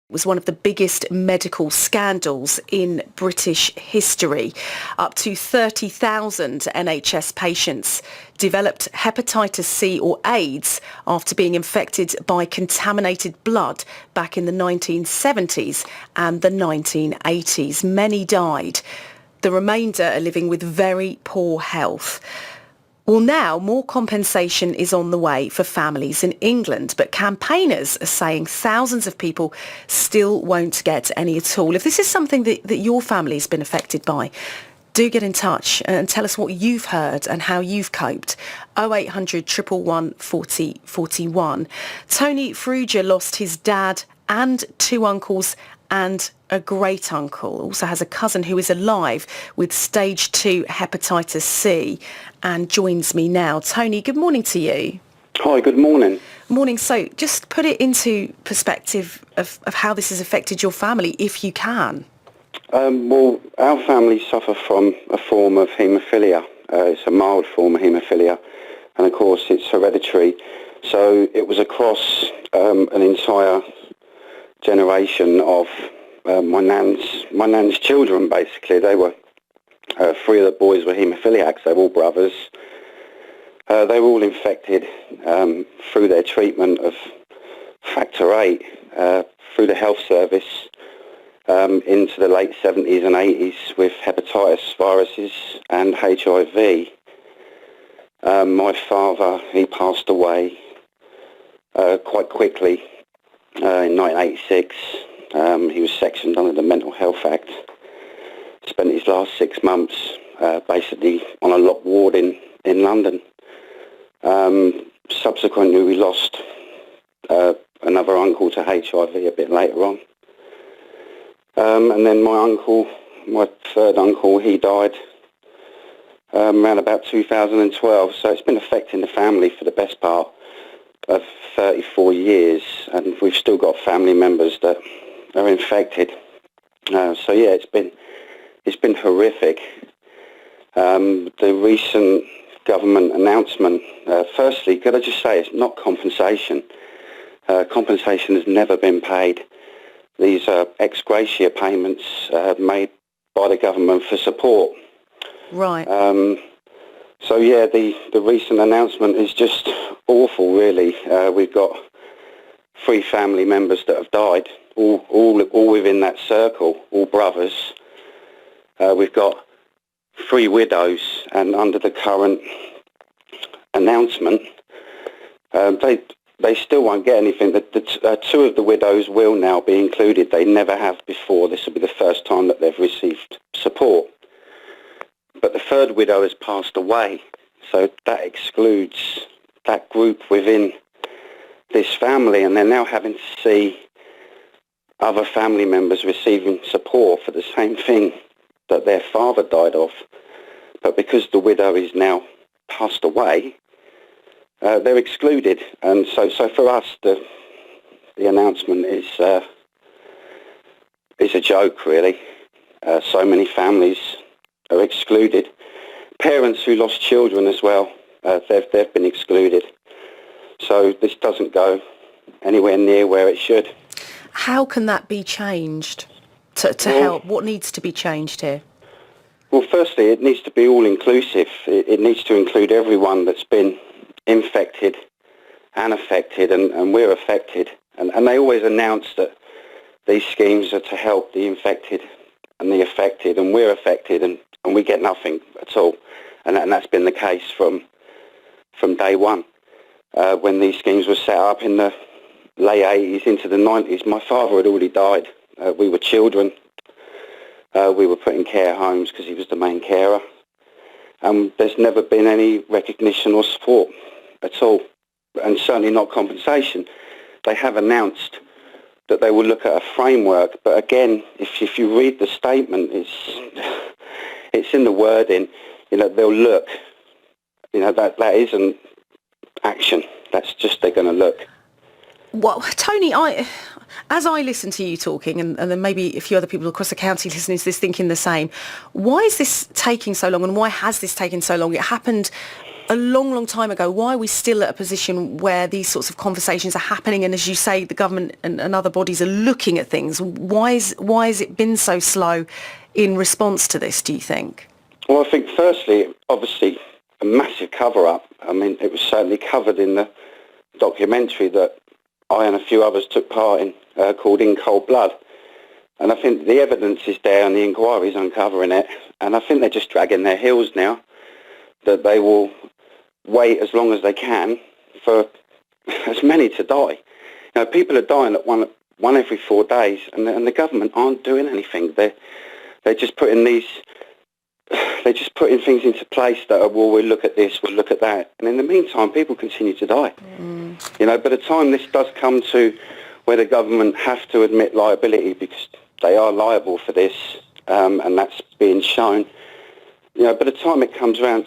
was one of the biggest medical scandals in British history. Up to 30,000 NHS patients developed hepatitis C or AIDS after being infected by contaminated blood back in the 1970s and the 1980s. Many died. The remainder are living with very poor health. Well, now more compensation is on the way for families in England, but campaigners are saying thousands of people still won't get any at all. If this is something that your family has been affected by, do get in touch and tell us what you've heard and how you've coped. 0800 111 40 41. Tony Fruger lost his dad and two uncles and a great uncle. Also has a cousin who is alive with stage 2 hepatitis C and joins me now. Tony, good morning to you. Hi, good morning. Morning. So just put it into perspective of how this has affected your family, if you can. Well, our family suffer from a form of haemophilia. It's a mild form of haemophilia, and of course it's hereditary. So it was across an entire generation of my nan's children. Basically, they were 3 of the boys were haemophiliacs. They were all brothers. They were all infected through their treatment of factor VIII through the health service into the late 70s and 80s with hepatitis viruses and HIV. My father, he passed away quite quickly in 1986. He was sectioned under the Mental Health Act. Spent his last 6 months basically on a locked ward in London. Subsequently, we lost another uncle to HIV a bit later on. And then my third uncle, he died around about 2012. So it's been affecting the family for the best part of 34 years, and we've still got family members that are infected. So yeah, it's been horrific. The recent government announcement, firstly, could I just say it's not compensation. Compensation has never been paid. These are ex gratia payments made by the government for support. Right. So yeah, the recent announcement is just awful, really. We've got 3 family members that have died, all within that circle, all brothers. We've got 3 widows, and under the current announcement, they still won't get anything. The 2 of the widows will now be included. They never have before. This will be the first time that they've received support. But the 3rd widow has passed away, so that excludes that group within this family, and they're now having to see other family members receiving support for the same thing that their father died of. But because the widow is now passed away, they're excluded. And so for us, the announcement is a joke, really. So many families are excluded. Parents who lost children as well, they've been excluded. So this doesn't go anywhere near where it should. How can that be changed to help? What needs to be changed here? Well, firstly, it needs to be all-inclusive. It needs to include everyone that's been infected and affected, and we're affected. And they always announce that these schemes are to help the infected and the affected, and we're affected, and we get nothing at all. And that's been the case from day one. When these schemes were set up in the late 80s into the 90s, my father had already died. We were children. We were put in care homes because he was the main carer. And there's never been any recognition or support at all, and certainly not compensation. They have announced that they will look at a framework, but again, if you read the statement, it's in the wording. They'll look. That isn't action. That's just they're going to look. Well, Tony, as I listen to you talking, and then maybe a few other people across the county listening to this thinking the same, why is this taking so long, and why has this taken so long? It happened a long, long time ago. Why are we still at a position where these sorts of conversations are happening? And as you say, the government and other bodies are looking at things. Why has it been so slow in response to this, do you think? Well, I think firstly, obviously, a massive cover-up. I mean, it was certainly covered in the documentary that I and a few others took part in, called In Cold Blood. And I think the evidence is there and the inquiry's uncovering it. And I think they're just dragging their heels now, that they will wait as long as they can for as many to die. You know, people are dying at one every 4 days, and the government aren't doing anything. They're just putting things into place that are, well, we'll look at this, we'll look at that. And in the meantime, people continue to die. You know, by the time this does come to where the government have to admit liability, because they are liable for this, and that's being shown, you know, by the time it comes around,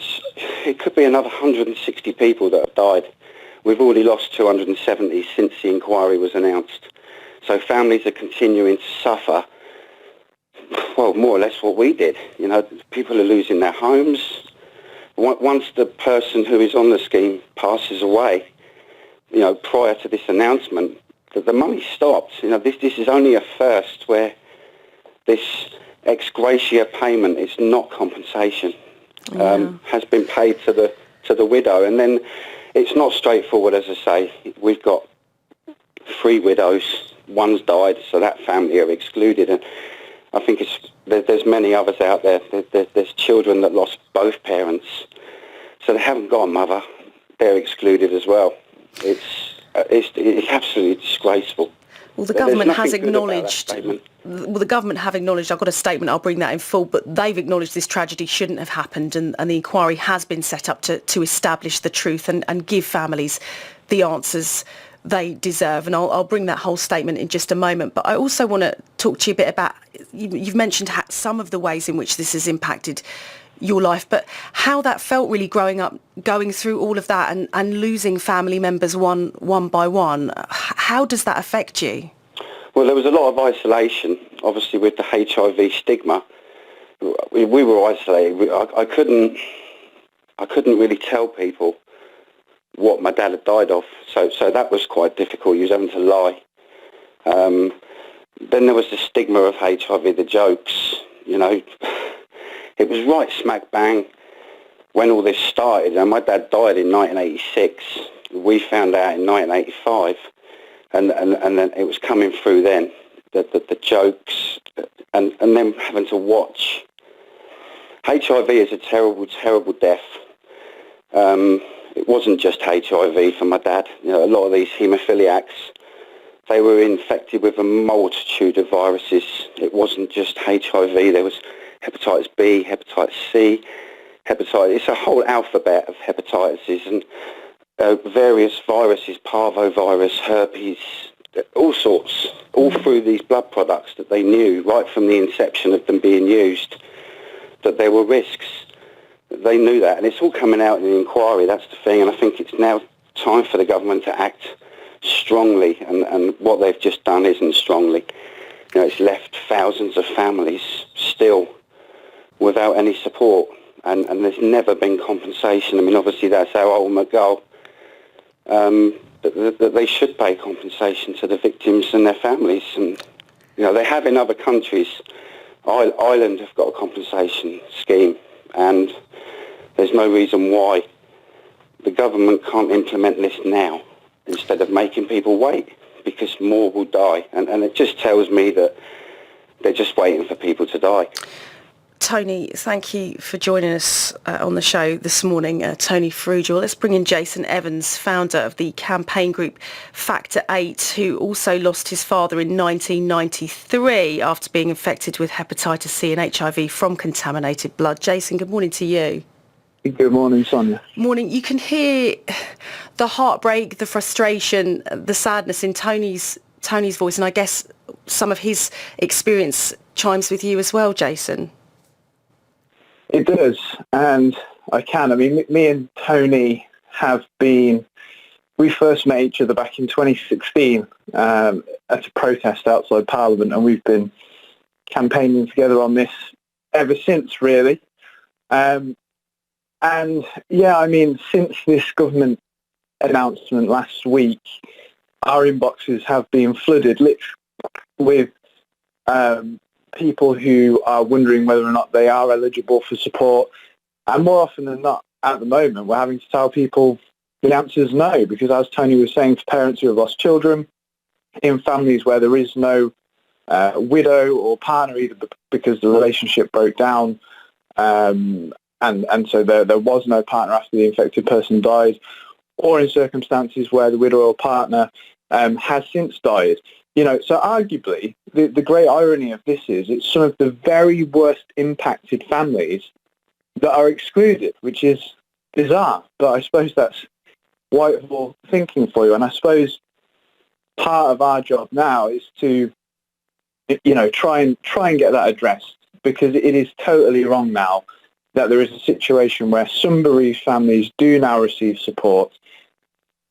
it could be another 160 people that have died. We've already lost 270 since the inquiry was announced. So families are continuing to suffer, well, more or less what we did. You know, people are losing their homes. Once the person who is on the scheme passes away, you know, prior to this announcement, the money stops. You know, this is only a first where this ex gratia payment is not compensation, has been paid to the widow. And then it's not straightforward, as I say. We've got 3 widows, one's died, so that family are excluded. And I think there's many others out there. There's children that lost both parents, so they haven't got a mother. They're excluded as well. It's absolutely disgraceful. Well, the government has acknowledged. Well, the government have acknowledged. I've got a statement. I'll bring that in full. But they've acknowledged this tragedy shouldn't have happened, and the inquiry has been set up to establish the truth and give families the answers they deserve. And I'll bring that whole statement in just a moment. But I also want to talk to you a bit about. You've mentioned some of the ways in which this has impacted your life, but how that felt really growing up, going through all of that and losing family members one by one. How does that affect you? Well, there was a lot of isolation, obviously, with the HIV stigma. We were isolated. I couldn't really tell people what my dad had died of, so that was quite difficult. He was having to lie. Then there was the stigma of HIV, the jokes, you know. It was right smack bang when all this started. And my dad died in 1986. We found out in 1985. And then it was coming through then, the jokes, and then having to watch. HIV is a terrible, terrible death. It wasn't just HIV for my dad. You know, a lot of these haemophiliacs, they were infected with a multitude of viruses. It wasn't just HIV. There was hepatitis B, hepatitis C, hepatitis. It's a whole alphabet of hepatitis and various viruses, parvovirus, herpes, all sorts, all through these blood products that they knew right from the inception of them being used, that there were risks. They knew that, and it's all coming out in the inquiry. That's the thing, and I think it's now time for the government to act strongly, and what they've just done isn't strongly. You know, it's left thousands of families still without any support, and there's never been compensation. I mean, obviously that's our ultimate goal, that they should pay compensation to the victims and their families. And, you know, they have in other countries. Ireland have got a compensation scheme, and there's no reason why the government can't implement this now instead of making people wait, because more will die. And it just tells me that they're just waiting for people to die. Tony, thank you for joining us on the show this morning, Tony Farrugia. Well, let's bring in Jason Evans, founder of the campaign group Factor 8, who also lost his father in 1993 after being infected with hepatitis C and HIV from contaminated blood. Jason, good morning to you. Good morning, Sonia. Morning. You can hear the heartbreak, the frustration, the sadness in Tony's voice, and I guess some of his experience chimes with you as well, Jason. It does, and I mean, me and Tony we first met each other back in 2016 at a protest outside Parliament, and we've been campaigning together on this ever since, really. And yeah, I mean, since this government announcement last week, our inboxes have been flooded with people who are wondering whether or not they are eligible for support. And more often than not, at the moment, we're having to tell people the answer is no, because as Tony was saying, for parents who have lost children, in families where there is no widow or partner, either because the relationship broke down, and so there was no partner after the infected person died, or in circumstances where the widow or partner has since died. So arguably, the great irony of this is it's some of the very worst impacted families that are excluded, which is bizarre. But I suppose that's Whitehall thinking for you. And I suppose part of our job now is to, try and get that addressed, because it is totally wrong now that there is a situation where some bereaved families do now receive support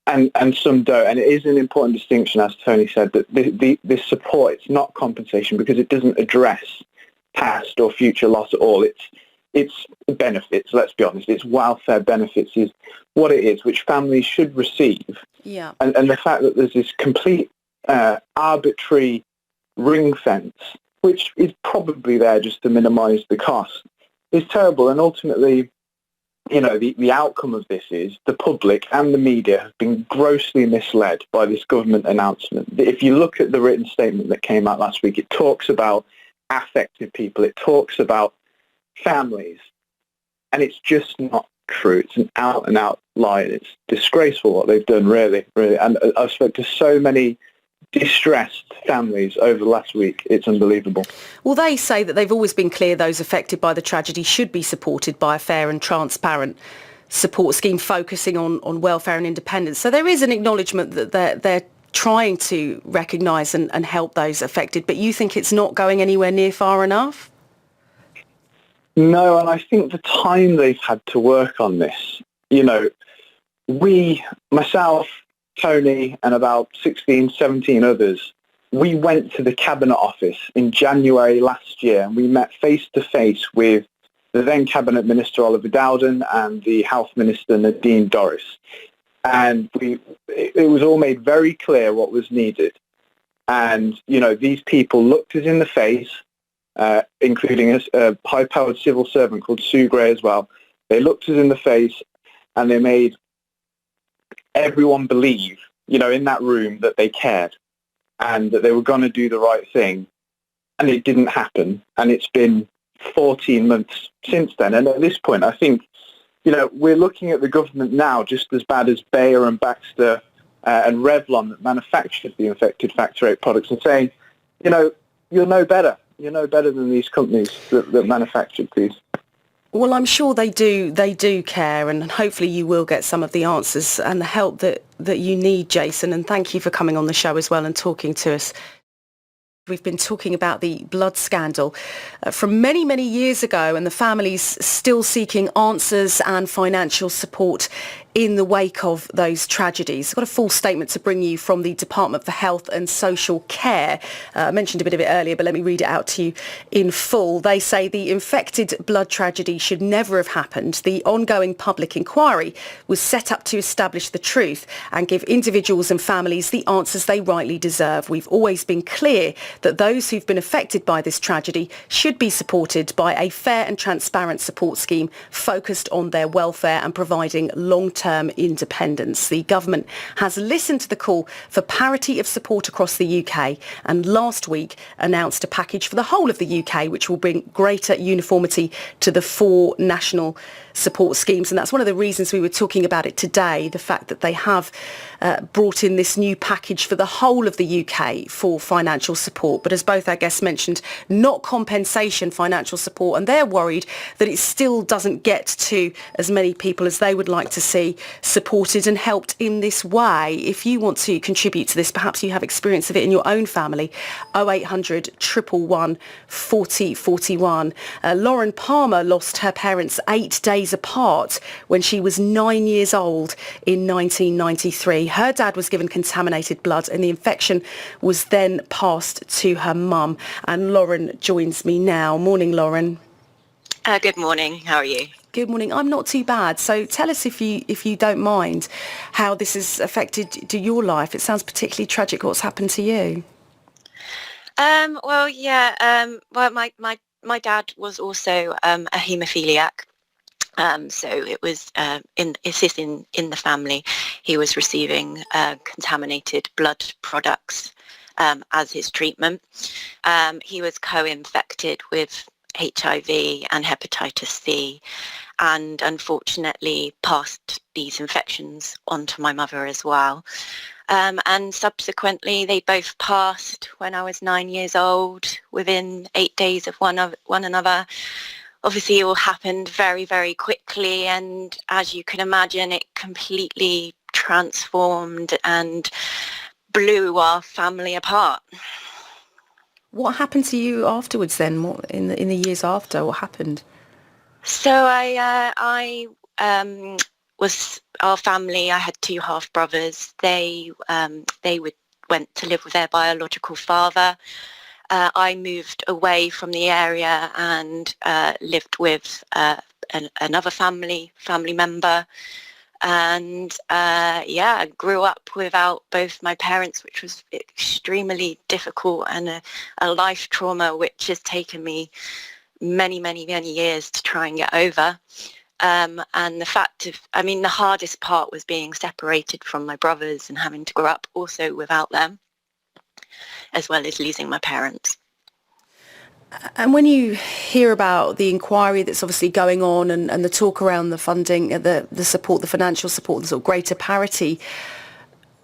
and some don't. And it is an important distinction, as Tony said, that this support, it's not compensation, because it doesn't address past or future loss at all. It's benefits, let's be honest. It's welfare benefits is what it is, which families should receive. Yeah. And the fact that there's this complete arbitrary ring fence, which is probably there just to minimise the cost, is terrible. And ultimately, the outcome of this is the public and the media have been grossly misled by this government announcement. If you look at the written statement that came out last week, it talks about affected people, it talks about families, and it's just not true. It's an out-and-out lie, and it's disgraceful what they've done, really, really. And I've spoken to so many distressed families over the last week. It's unbelievable. Well, they say that they've always been clear those affected by the tragedy should be supported by a fair and transparent support scheme focusing on welfare and independence. So there is an acknowledgement that they're trying to recognise and help those affected, but you think it's not going anywhere near far enough? No, and I think the time they've had to work on this, myself, Tony, and about 16, 17 others, we went to the Cabinet Office in January last year, and we met face-to-face with the then Cabinet Minister Oliver Dowden and the Health Minister Nadine Dorries. And it was all made very clear what was needed. And, these people looked us in the face, including a high-powered civil servant called Sue Gray as well. They looked us in the face and they made everyone believe, in that room, that they cared and that they were going to do the right thing. And it didn't happen. And it's been 14 months since then. And at this point, I think, we're looking at the government now just as bad as Bayer and Baxter and Revlon that manufactured the infected Factor VIII products, and saying, you'll know better. You're no better than these companies that manufactured these. Well, I'm sure they do care, and hopefully you will get some of the answers and the help that you need, Jason. And thank you for coming on the show as well and talking to us. We've been talking about the blood scandal from many, many years ago, and the families still seeking answers and financial support in the wake of those tragedies. I've got a full statement to bring you from the Department for Health and Social Care. I mentioned a bit of it earlier, but let me read it out to you in full. They say the infected blood tragedy should never have happened. The ongoing public inquiry was set up to establish the truth and give individuals and families the answers they rightly deserve. We've always been clear that those who've been affected by this tragedy should be supported by a fair and transparent support scheme focused on their welfare and providing long-term independence. The government has listened to the call for parity of support across the UK and last week announced a package for the whole of the UK which will bring greater uniformity to the 4 national support schemes. And that's one of the reasons we were talking about it today, the fact that they have brought in this new package for the whole of the UK for financial support. But as both our guests mentioned, not compensation financial support. And they're worried that it still doesn't get to as many people as they would like to see supported and helped in this way. If you want to contribute to this, perhaps you have experience of it in your own family, 0800 111 40 41. Lauren Palmer lost her parents 8 days apart when she was 9 years old in 1993. Her dad was given contaminated blood and the infection was then passed to her mum. And Lauren joins me now. Morning, Lauren. Good morning. How are you? Good morning. I'm not too bad. So tell us, if you don't mind, how this has affected your life. It sounds particularly tragic what's happened to you. Well, yeah. Well, my dad was also a haemophiliac. So it was in the family. He was receiving contaminated blood products as his treatment. He was co-infected with HIV and hepatitis C, and unfortunately passed these infections on to my mother as well. And subsequently, they both passed when I was 9 years old, within 8 days of one another. Obviously, it all happened very, very quickly, and as you can imagine, it completely transformed and blew our family apart. What happened to you afterwards then? What in the years after? What happened? So I was our family. I had 2 half brothers. They went to live with their biological father. I moved away from the area and lived with another family member, and I grew up without both my parents, which was extremely difficult, and a life trauma which has taken me many years to try and get over. And the hardest part was being separated from my brothers and having to grow up also without them, as well as losing my parents. And when you hear about the inquiry that's obviously going on and the talk around the funding, the support, the financial support, the sort of greater parity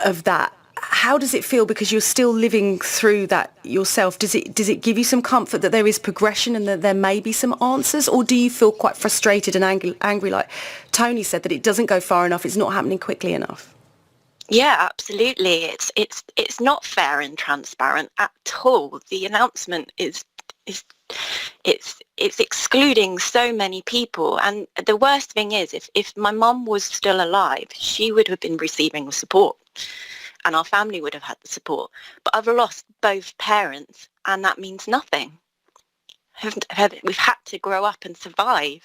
of that, how does it feel? Because you're still living through that yourself. Does it give you some comfort that there is progression and that there may be some answers? Or do you feel quite frustrated and angry, like Tony said, that it doesn't go far enough, it's not happening quickly enough? Yeah, absolutely. It's not fair and transparent at all. The announcement is excluding so many people, and the worst thing is, if my mum was still alive, she would have been receiving support and our family would have had the support, but I've lost both parents and that means nothing. We've had to grow up and survive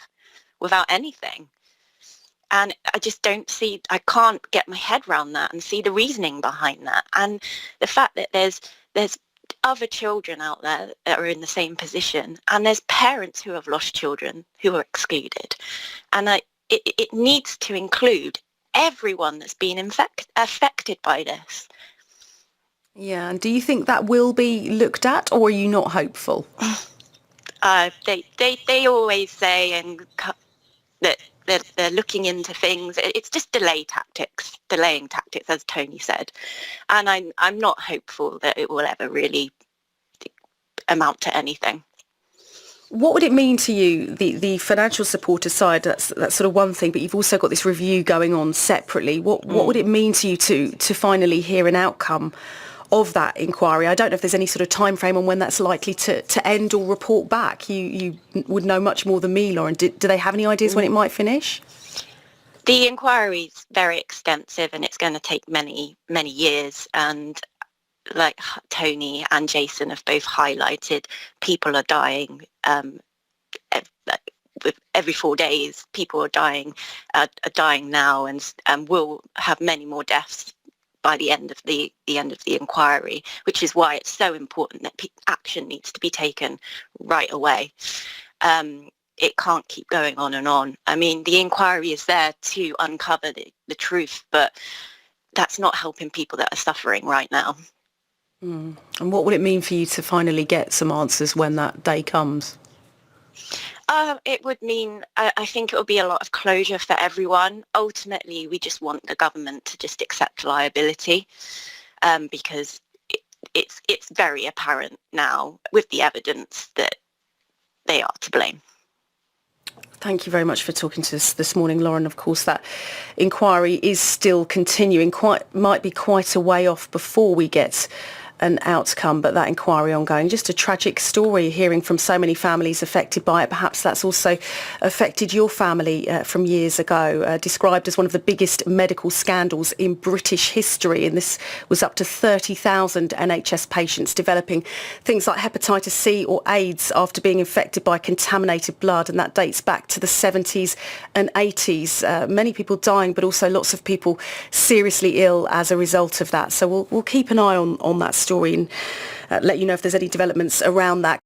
without anything, and I can't get my head around that and see the reasoning behind that, and the fact that there's other children out there that are in the same position, and there's parents who have lost children who are excluded, and it needs to include everyone that's been affected by this. Yeah, and do you think that will be looked at, or are you not hopeful? They always say that they're looking into things. It's just delaying tactics, as Tony said, and I'm not hopeful that it will ever really amount to anything. What would it mean to you, the financial support aside? That's sort of one thing, but you've also got this review going on separately. What would it mean to you to finally hear an outcome of that inquiry? I don't know if there's any sort of time frame on when that's likely to end or report back. You would know much more than me, Lauren. Do they have any ideas when it might finish? The inquiry is very extensive and it's going to take many years, and like Tony and Jason have both highlighted, people are dying every 4 days. People are dying now, and will have many more deaths by the end of the inquiry, which is why it's so important that action needs to be taken right away. It can't keep going on and on. I mean, the inquiry is there to uncover the truth, but that's not helping people that are suffering right now. And what would it mean for you to finally get some answers when that day comes? It would mean, I think it would be a lot of closure for everyone. Ultimately, we just want the government to just accept liability, because it's very apparent now with the evidence that they are to blame. Thank you very much for talking to us this morning, Lauren. Of course, that inquiry is still continuing. Might be quite a way off before we get an outcome, but that inquiry ongoing. Just a tragic story, hearing from so many families affected by it. Perhaps that's also affected your family from years ago, described as one of the biggest medical scandals in British history, and this was up to 30,000 NHS patients developing things like hepatitis C or AIDS after being infected by contaminated blood, and that dates back to the 70s and 80s. Many people dying, but also lots of people seriously ill as a result of that. So we'll keep an eye on that story and let you know if there's any developments around that.